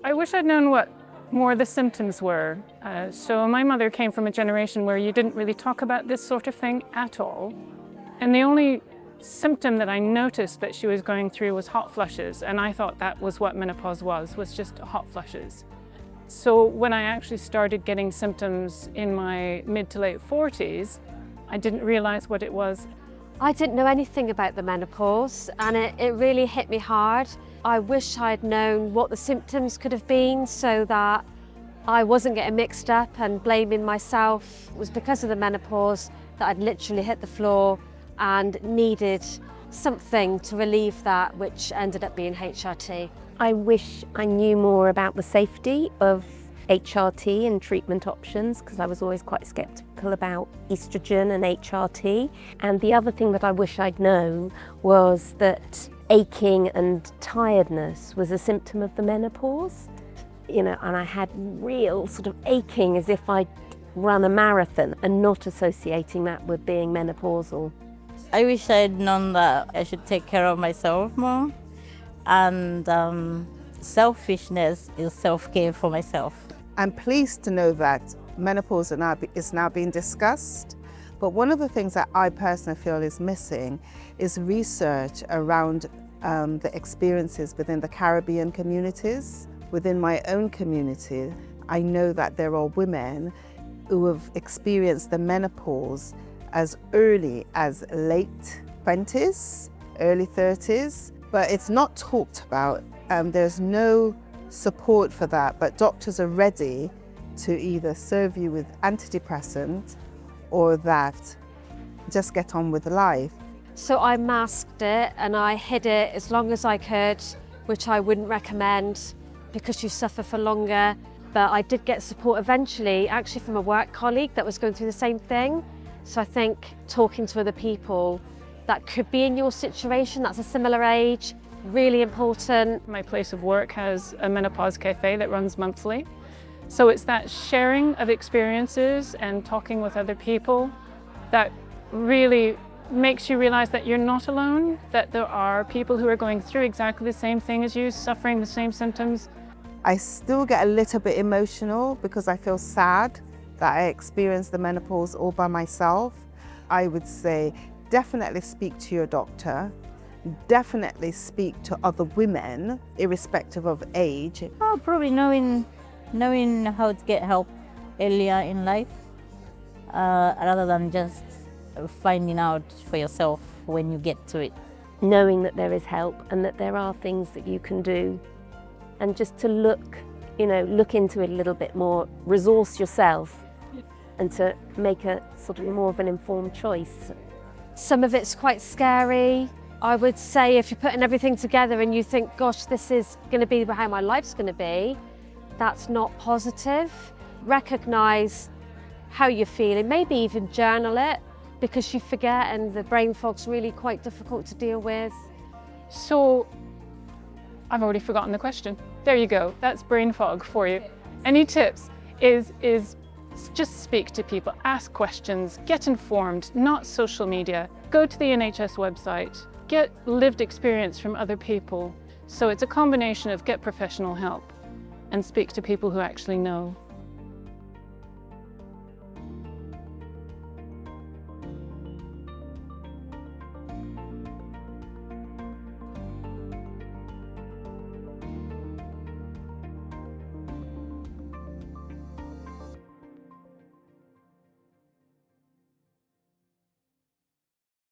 I wish I'd known what more the symptoms were. So my mother came from a generation where you didn't really talk about this sort of thing at all. And the only symptom that I noticed that she was going through was hot flushes. And I thought that was what menopause was just hot flushes. So when I actually started getting symptoms in my mid to late 40s, I didn't realize what it was. I didn't know anything about the menopause, and it really hit me hard. I wish I'd known what the symptoms could have been so that I wasn't getting mixed up and blaming myself. It was because of the menopause that I'd literally hit the floor and needed something to relieve that, which ended up being HRT. I wish I knew more about the safety of HRT and treatment options, because I was always quite sceptical about estrogen and HRT. And the other thing that I wish I'd known was that aching and tiredness was a symptom of the menopause. And I had real sort of aching as if I'd run a marathon, and not associating that with being menopausal. I wish I'd known that I should take care of myself more, and selfishness is self-care for myself. I'm pleased to know that menopause is now being discussed, but one of the things that I personally feel is missing is research around the experiences within the Caribbean communities. Within my own community, I know that there are women who have experienced the menopause as early as late 20s, early 30s, but it's not talked about. There's no support for that, but doctors are ready to either serve you with antidepressant or that just get on with life. So I masked it and I hid it as long as I could, which I wouldn't recommend because you suffer for longer. But I did get support eventually, actually from a work colleague that was going through the same thing. So I think talking to other people that could be in your situation, that's a similar age, really important. My place of work has a menopause cafe that runs monthly. So it's that sharing of experiences and talking with other people that really makes you realize that you're not alone, that there are people who are going through exactly the same thing as you, suffering the same symptoms. I still get a little bit emotional because I feel sad that I experienced the menopause all by myself. I would say definitely speak to your doctor. Definitely speak to other women, irrespective of age. Oh, probably knowing how to get help earlier in life, rather than just finding out for yourself when you get to it. Knowing that there is help and that there are things that you can do, and just to look into it a little bit more, resource yourself, and to make a sort of more of an informed choice. Some of it's quite scary. I would say if you're putting everything together and you think, gosh, this is going to be how my life's going to be, that's not positive. Recognise how you're feeling, maybe even journal it, because you forget and the brain fog's really quite difficult to deal with. So, I've already forgotten the question. There you go, that's brain fog for you. Any tips is just speak to people, ask questions, get informed, not social media. Go to the NHS website, get lived experience from other people. So it's a combination of get professional help and speak to people who actually know.